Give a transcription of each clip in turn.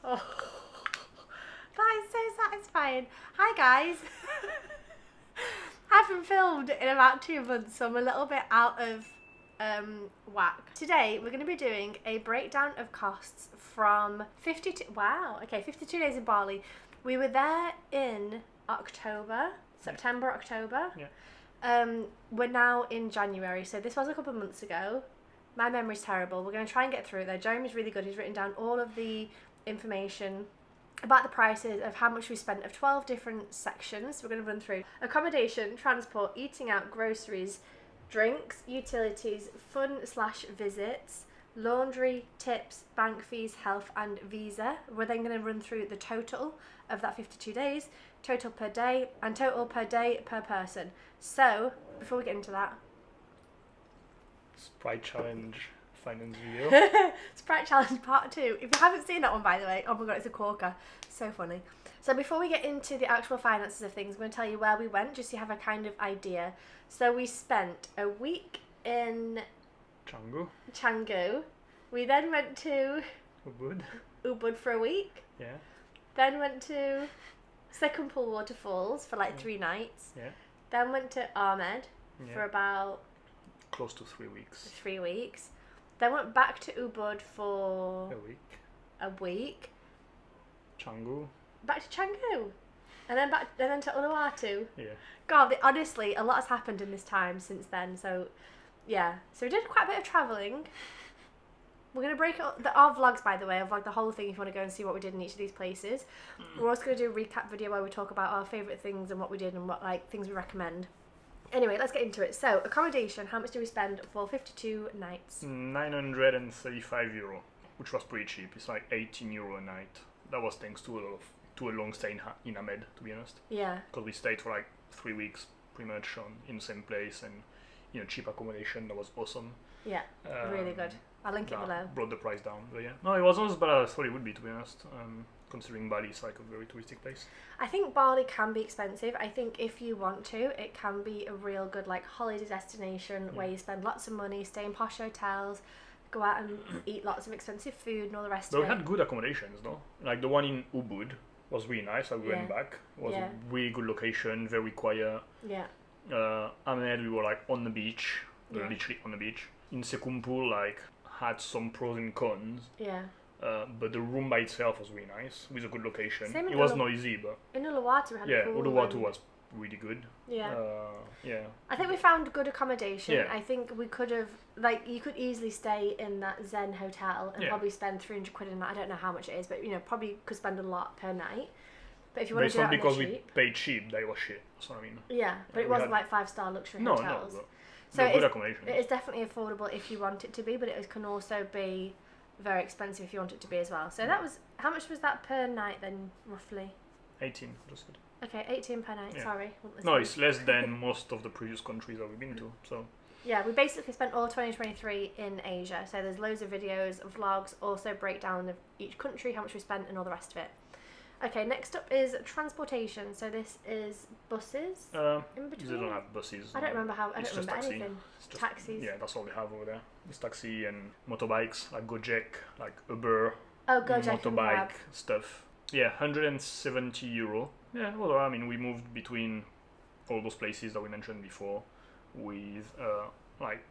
Oh, that is so satisfying. Hi guys. I haven't filmed in about 2 months, so I'm a little bit out of whack. Today we're going to be doing a breakdown of costs from 52 days in Bali. We were there in September, October. Yeah. We're now in January, so this was a couple of months ago. My memory's terrible. We're going to try and get through it though. Jeremy's really good. He's written down all of the information about the prices of how much we spent of 12 different sections. We're going to run through accommodation, transport, eating out, groceries, drinks, utilities, fun/visits, laundry, tips, bank fees, health and visa. We're then going to run through the total of that 52 days, total per day, and total per day per person. So, before we get into that, Sprite challenge finance video. Sprite Challenge Part 2. If you haven't seen that one, by the way, oh my god, it's a corker. So funny. So before we get into the actual finances of things, I'm going to tell you where we went, just so you have a kind of idea. So we spent a week in Canggu. We then went to Ubud for a week. Yeah. Then went to Sekumpul Waterfalls for like 3 nights. Yeah. Then went to Ahmed for about close to 3 weeks. 3 weeks. Then went back to Ubud for a week. Canggu. Back to Canggu. And then to Uluwatu. Yeah. God, honestly, a lot has happened in this time since then. So, yeah. So we did quite a bit of travelling. We're going to break our vlogs, by the way. I'll vlog the whole thing if you want to go and see what we did in each of these places. We're also going to do a recap video where we talk about our favourite things and what we did and what things we recommend. Anyway, let's get into it. So, accommodation, how much did we spend for 52 nights? €935, which was pretty cheap. It's like €18 a night. That was thanks to a long stay in Ahmed, to be honest. Yeah. Because we stayed for like 3 weeks, pretty much in the same place, and cheap accommodation. That was awesome. Yeah, really good. I'll link it below. Brought the price down, but yeah. No, it wasn't as bad as I thought it would be, to be honest. Considering Bali is like a very touristic place. I think Bali can be expensive. I think if you want to, it can be a real good holiday destination where you spend lots of money, stay in posh hotels, go out and eat lots of expensive food and all the rest of it. But we had good accommodations, though. Like the one in Ubud was really nice. We went back. It was a really good location, very quiet. Yeah. Ahmed, we were like on the beach, literally on the beach. In Sekumpul, had some pros and cons. Yeah. But the room by itself was really nice, with a good location. Same it was noisy, but in Uluwatu we had a pool. Uluwatu was really good. Yeah. Yeah. I think we found good accommodation. Yeah. I think we could have you could easily stay in that Zen hotel and probably spend 300 quid in that. I don't know how much it is, but probably could spend a lot per night. But if you want to do that, because we paid cheap, they were shit. That's what I mean. Yeah, but it wasn't 5-star luxury hotels. No, so good accommodation. It is definitely affordable if you want it to be, but it can also be very expensive if you want it to be as well. So that was, how much was that per night then, roughly? 18, just good. Okay, 18 per night, sorry. No, it's less than most of the previous countries that we've been to, so... Yeah, we basically spent all 2023 in Asia, so there's loads of videos, vlogs, also breakdown of each country, how much we spent and all the rest of it. Okay, next up is transportation. So this is buses in between? They don't have buses. I don't remember anything. It's just taxis. Yeah, that's all they have over there. It's taxi and motorbikes, like Gojek, like Uber. Oh, Gojek motorbike stuff. Yeah, €170. Yeah, although I mean we moved between all those places that we mentioned before with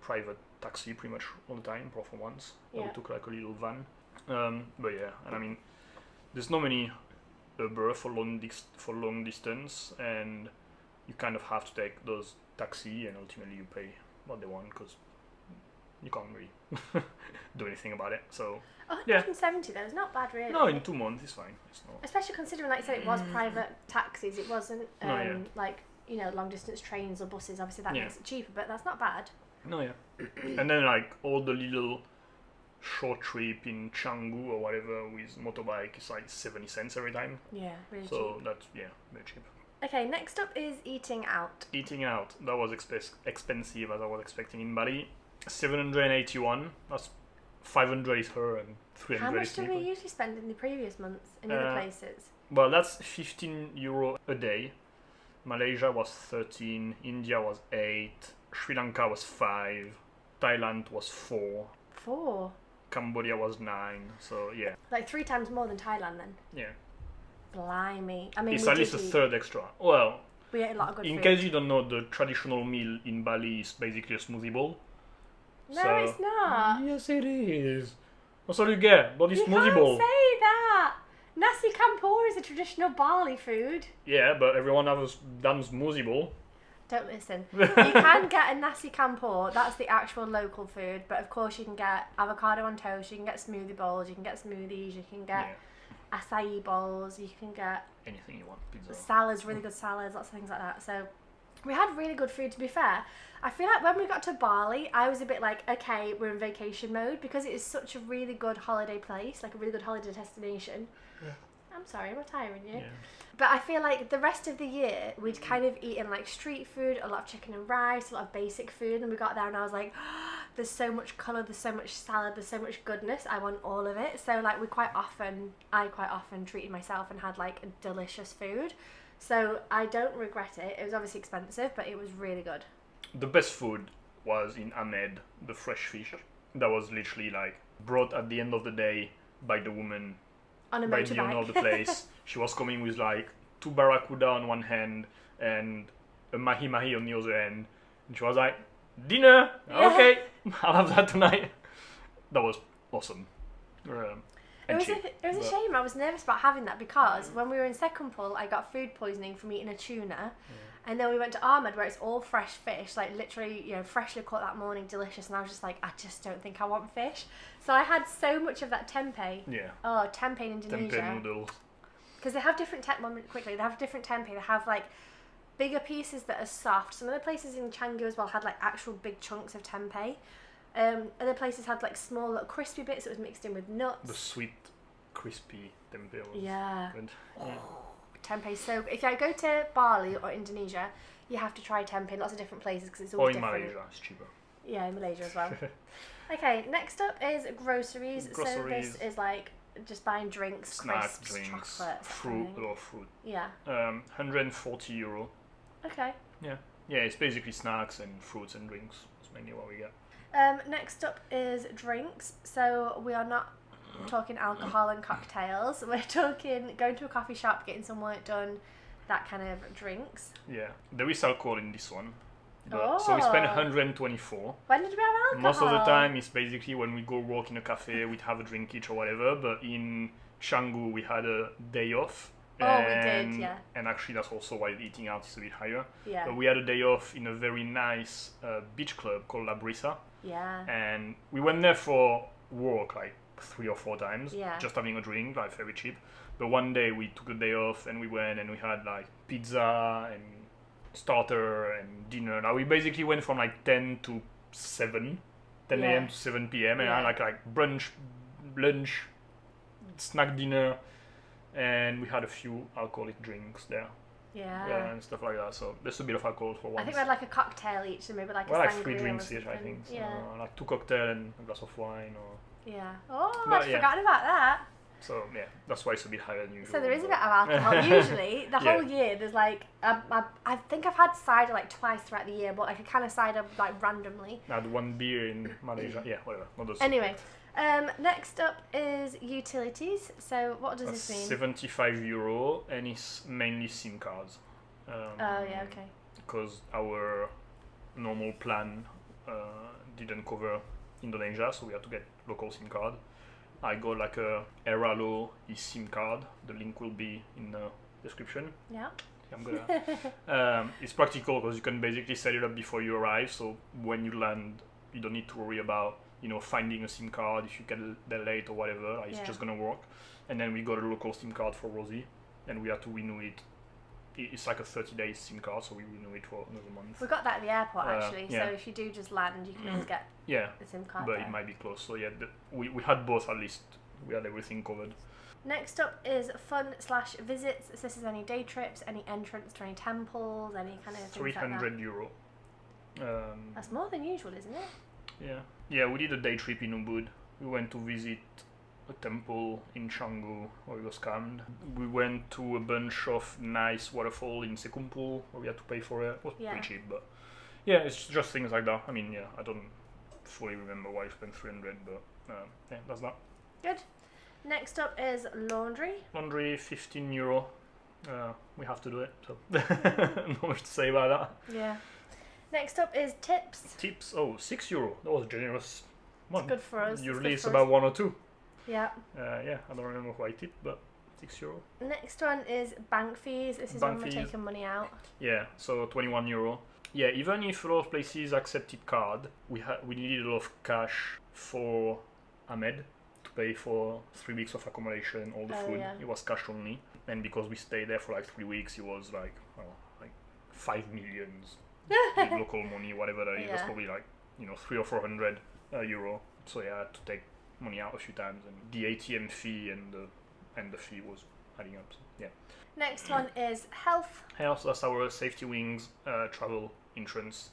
private taxi pretty much all the time, apart from once. Yeah. We took a little van. But yeah, and I mean there's not many Uber for long distance, and you kind of have to take those taxi, and ultimately you pay what they want because you can't really do anything about it. So 170 though, it's not bad really. No, in 2 months it's fine. It's not. Especially considering, like you said, it was private taxis. It wasn't long distance trains or buses. Obviously that makes it cheaper, but that's not bad. No, yeah. And then all the little short trip in Canggu or whatever with motorbike is 70 cents every time. Yeah, really cheap. So that's very cheap. Okay, next up is eating out. Eating out, that was expensive as I was expecting in Bali. 781. That's 500 is her and 300 How much is do we usually spend in the previous months in other places? Well, that's €15 a day. Malaysia was 13, India was 8, Sri Lanka was 5, Thailand was 4. 4? Cambodia was 9. So yeah, Like 3 times more than Thailand then. yeah. Blimey. I mean, It's we at least a did eat- third extra. Well, We ate a lot of good in food. case you don't know, the traditional meal in Bali is basically a smoothie bowl. No, So- it's not. Yes, it is. That's all you get. Bloody You smoothie can't bowl. say that. Nasi campur is a traditional Bali food. Yeah, but everyone has a damn smoothie bowl. Don't listen. You can get a nasi campur. That's the actual local food. But of course, you can get avocado on toast. You can get smoothie bowls. You can get smoothies. You can get acai bowls. You can get Anything you want. Pizza. salads, really good salads, lots of things like that. So we had really good food, to be fair. I feel like when we got to Bali, I was a bit like, okay, we're in vacation mode because it is such a really good holiday place, like a really good holiday destination. Yeah. I'm sorry, I'm tiring you. Yeah. But I feel like the rest of the year, we'd kind of eaten like street food, a lot of chicken and rice, a lot of basic food, and we got there and I was like, there's so much colour, there's so much salad, there's so much goodness, I want all of it. So like I quite often treated myself and had like a delicious food. So I don't regret it. It was obviously expensive, but it was really good. The best food was in Ahmed, the fresh fish. That was literally like brought at the end of the day by the woman, On a by the owner of the motorbike. place. She was coming with like 2 barracuda on one hand and a mahi mahi on the other hand. And she was like, dinner! Yeah. Okay, I'll have that tonight. That was awesome. It And was, cheap, it was a but- shame. I was nervous about having that because when we were in Secondpool, I got food poisoning from eating a tuna. And then we went to Ahmed where it's all fresh fish, like literally, you know, freshly caught that morning, delicious. And I was just like, I just don't think I want fish. So I had so much of that tempeh. Yeah, Oh, tempeh in Indonesia. tempeh noodles. Because they have different they have different tempeh. They have like bigger pieces that are soft. Some of the places in Canggu as well had like actual big chunks of tempeh. Other places had like small little crispy bits that was mixed in with nuts. The sweet, crispy tempeh was Yeah. good. Yeah. Tempeh is so good. If I go to Bali or Indonesia, you have to try tempeh in lots of different places because it's all Or in different. Malaysia, it's cheaper. Yeah, in Malaysia as well. Okay, next up is groceries. So Groceries. this is like just buying drinks, Snacks, crisps, drinks, chocolates, that fruit, kind of a thing. lot of fruit. Yeah. 140 euro. Okay. Yeah, it's basically snacks and fruits and drinks. That's mainly what we get. Next up is drinks. So we are not talking alcohol and cocktails. We're talking going to a coffee shop, getting some work done, that kind of drinks. Yeah, there is alcohol in this one. But, So we spent 124. When did we have alcohol? Most of the time, it's basically when we go work in a cafe, we'd have a drink each or whatever. But in Canggu, we had a day off. Oh, we did, yeah. And actually, that's also why the eating out is a bit higher. Yeah. But we had a day off in a very nice beach club called La Brisa. Yeah. And we went there for work like 3 or 4 times, Yeah. just having a drink, like very cheap. But one day we took a day off and we went and we had like pizza and starter and dinner. Now we basically went from like 10 to 7, 10 Yeah. a.m. to 7 p.m. and Yeah. I had like brunch, lunch, snack dinner, and we had a few alcoholic drinks there Yeah. and stuff like that. So there's a bit of alcohol for once. I think we had like a cocktail each, so maybe like Well, a like sangria 3 or drinks each, I something. think. So, Yeah. like 2 cocktails and a glass of wine. Or Yeah. Oh, But, I'd yeah. forgotten about that. So yeah, that's why it's a bit higher than usual. So there is a but- bit of alcohol. Usually, the Yeah. whole year, there's like I think I've had cider like twice throughout the year, but like a can of cider like randomly. I had 1 beer in Malaysia. Yeah, whatever. Not those. Anyway, next up is utilities. So what does That's this mean? 75 euro, and it's mainly SIM cards. Oh yeah, okay. Because our normal plan didn't cover Indonesia, so we had to get local SIM card. I got like a Eralo eSIM card. The link will be in the description. Yeah. I'm gonna. It's practical because you can basically set it up before you arrive. So when you land, you don't need to worry about finding a SIM card if you get there late or whatever. Like, it's Yeah. just gonna work. And then we got a local SIM card for Rosie, and we had to renew it. It's like a 30-day SIM card, so we renew it for another month. We got that at the airport actually. yeah. So if you do just land, you can always get Yeah, the SIM card but there. it might be close. So yeah, we had both at least. We had everything covered. Next up is fun/visits. So this is any day trips, any entrance to any temples, any kind of things like that. 300 euro. That's more than usual, isn't it? Yeah, we did a day trip in Ubud. We went to visit a temple in Canggu where we was scammed. We went to a bunch of nice waterfall in Sekumpul where we had to pay for it. It was Yeah. pretty cheap, but yeah, it's just things like that. I mean, yeah, I don't fully remember why I spent 300, but yeah, that's that. Good. Next up is laundry. Laundry, €15. We have to do it, so not much to say about that. Yeah. Next up is tips. Tips, oh, €6. That was a generous one. It's good for us. Usually it's about 1 or 2. Yeah. Yeah, I don't remember who I tipped, but €6. Next one is bank fees. This is Bank when we're fees. taking money out. Yeah, so €21. Yeah, even if a lot of places accepted card, we needed a lot of cash for Ahmed to pay for 3 weeks of accommodation, all the food. Yeah. It was cash only, and because we stayed there for like 3 weeks, it was like 5 million with local money, whatever that is. It was probably like 300 or 400 euro. So yeah, I had to take money out a few times, and the ATM fee and the fee was adding up. So, yeah. Next one is health. Health, that's our safety wings travel insurance,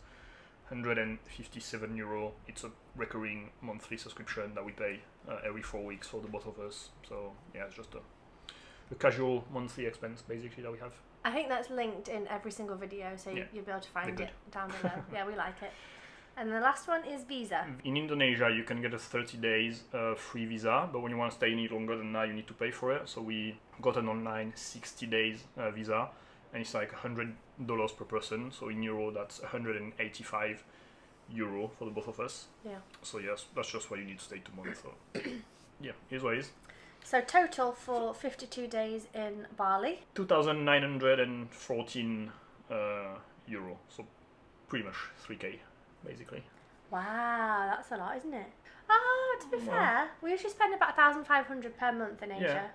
€157. It's a recurring monthly subscription that we pay every 4 weeks for the both of us. So yeah, it's just a casual monthly expense basically that we have. I think that's linked in every single video, so you'll be able to find it down below. Yeah, we like it. And the last one is visa. In Indonesia, you can get a 30 days free visa, but when you want to stay any longer than that, you need to pay for it. So we got an online 60 days visa, and it's like $100 per person. So in euro, that's €185 for the both of us. Yeah. So yes, that's just why you need to stay 2 months. So yeah, here's what it is. So total for 52 days in Bali. €2,914. So pretty much 3K. Basically. Wow, that's a lot, isn't it? Oh, to be fair, we usually spend about 1,500 per month in Asia.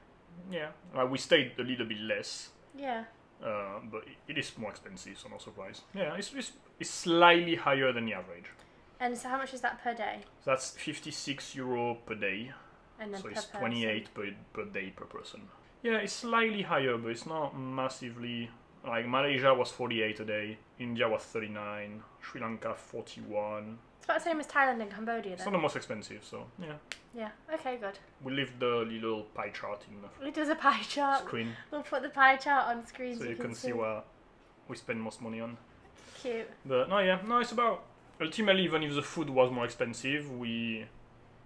Yeah. We stayed a little bit less. Yeah. But it is more expensive, so no surprise. Yeah, it's slightly higher than the average. And so how much is that per day? So that's €56 per day. And then so per it's person. 28 per day per person. Yeah, it's slightly higher, but it's not massively. Like Malaysia was 48 a day, India was 39, Sri Lanka 41. It's about the same as Thailand and Cambodia then. It's not the most expensive, so yeah. Yeah, okay, good. We leave the little pie chart in It does a pie chart. Screen. We'll put the pie chart on screen so you can see what we spend most money on. Cute. But no, it's about, ultimately, even if the food was more expensive, we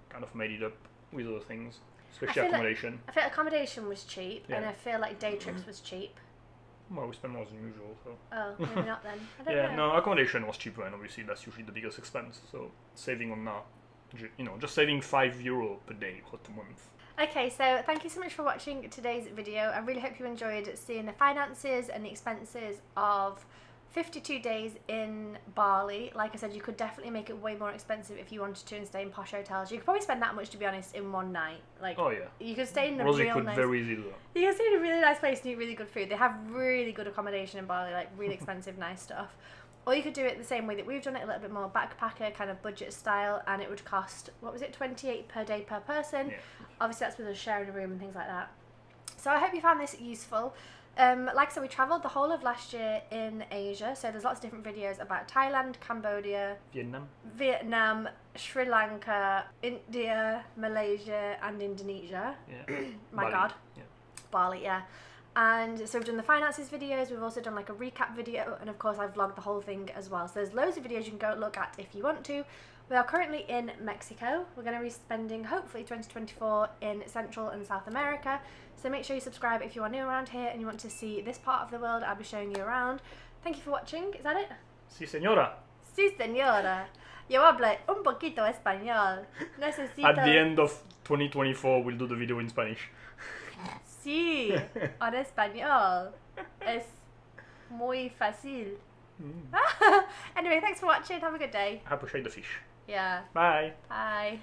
kind of made it up with other things, especially accommodation. I feel like accommodation was cheap, and I feel like day trips was cheap. Well, we spend more than usual, so. Oh, maybe not then. I don't know. No, accommodation was cheaper, and obviously that's usually the biggest expense. So saving on that, just saving €5 per day for 2 months. Okay, so thank you so much for watching today's video. I really hope you enjoyed seeing the finances and the expenses of 52 days in Bali. Like I said, you could definitely make it way more expensive if you wanted to and stay in posh hotels. You could probably spend that much, to be honest, in one night. Like, oh yeah. You could stay in a Rosie real could nice. very easily do that. You can stay in a really nice place and eat really good food. They have really good accommodation in Bali, like really expensive, nice stuff. Or you could do it the same way that we've done it, a little bit more backpacker, kind of budget style, and it would cost, what was it, 28 per day per person. Yeah. Obviously that's with us sharing a room and things like that. So I hope you found this useful. Like I said, we travelled the whole of last year in Asia, so there's lots of different videos about Thailand, Cambodia, Vietnam, Sri Lanka, India, Malaysia and Indonesia. Yeah. My Bali. God. Yeah. Bali, yeah. And so we've done the finances videos, we've also done like a recap video, and of course I've vlogged the whole thing as well. So there's loads of videos you can go look at if you want to. We are currently in Mexico. We're going to be spending, hopefully, 2024 in Central and South America. So make sure you subscribe if you are new around here and you want to see this part of the world. I'll be showing you around. Thank you for watching. Is that it? Sí, señora. Sí, señora. Yo hablo un poquito español. Necesito... At the end of 2024, we'll do the video in Spanish. Sí, en español. Es muy fácil. Anyway, thanks for watching. Have a good day. I appreciate the fish. Yeah. Bye. Bye.